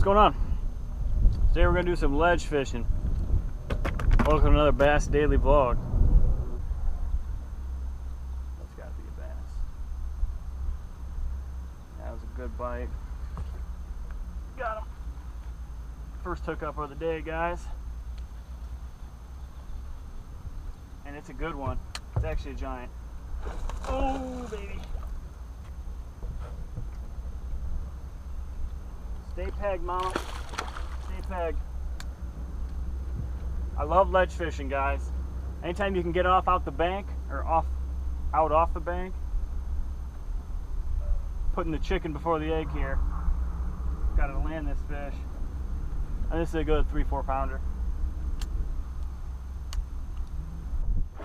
going on? Today we're going to do some ledge fishing. Welcome to another Bass Daily Vlog. That's got to be a bass. That was a good bite. Got him. First hookup of the day, guys. And it's a good one. It's actually a giant. Oh, baby. Stay pegged, mama. Stay pegged. I love ledge fishing, guys. Anytime you can get off out the bank or off the bank, putting the chicken before the egg here. Got to land this fish. And this is a good 3-4 pounder.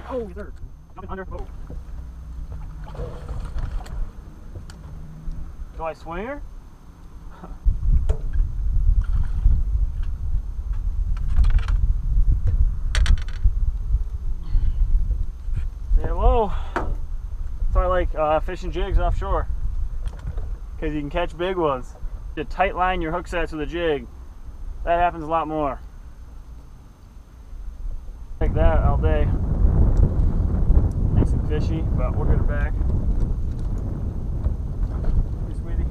Oh, he's hurt. Jumping under. Oh. Do I swing her? Say hello. So I like fishing jigs offshore because you can catch big ones. You tight line your hook sets with a jig. That happens a lot more. Like that all day. Nice and fishy, but we'll get her back. Hey, sweetie.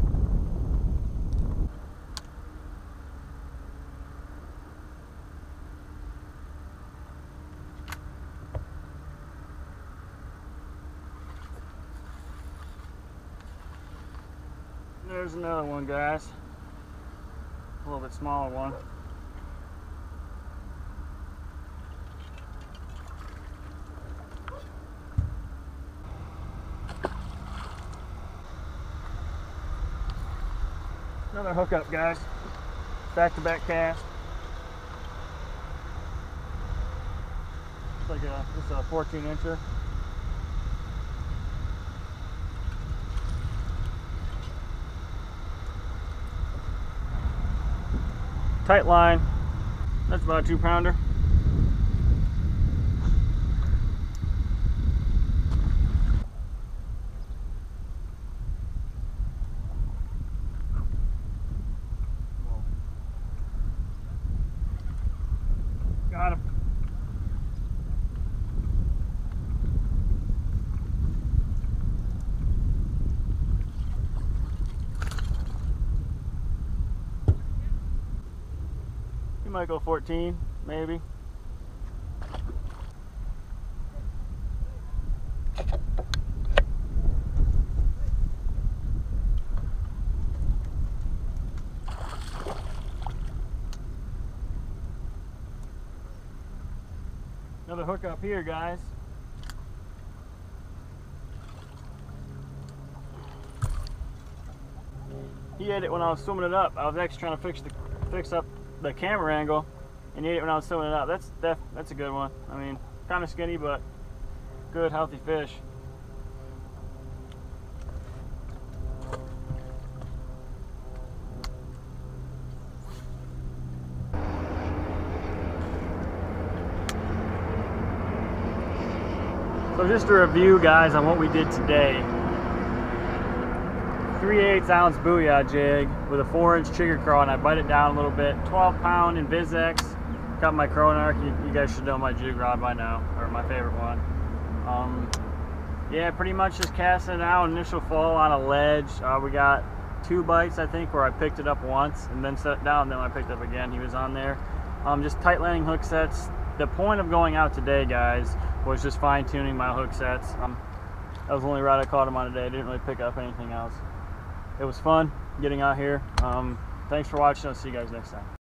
There's another one, guys. A little bit smaller one. Another hookup, guys. Back-to-back cast. It's like just a 14-incher. Tight line. That's about a 2-pounder. Got him. You might go 14, maybe. Another hook up here, guys. He ate it when I was swimming it up. I was actually trying to fix up the camera angle, and he ate it when I was swimming it up. That's a good one. I mean, kind of skinny, but good, healthy fish. So just a review, guys, on what we did today. 3/8 ounce booyah jig with a 4-inch chigger craw, and I bite it down a little bit. 12-pound Invisex. Got my Cronarch. You guys should know my jig rod by now, or my favorite one. Yeah, pretty much just casting it out. Initial fall on a ledge. We got 2 bites, I think, where I picked it up once and then set it down. Then I picked it up again. He was on there. Just tight landing hook sets. The point of going out today, guys, was just fine-tuning my hook sets. That was the only rod I caught him on today. I didn't really pick up anything else. It was fun getting out here. Thanks for watching. I'll see you guys next time.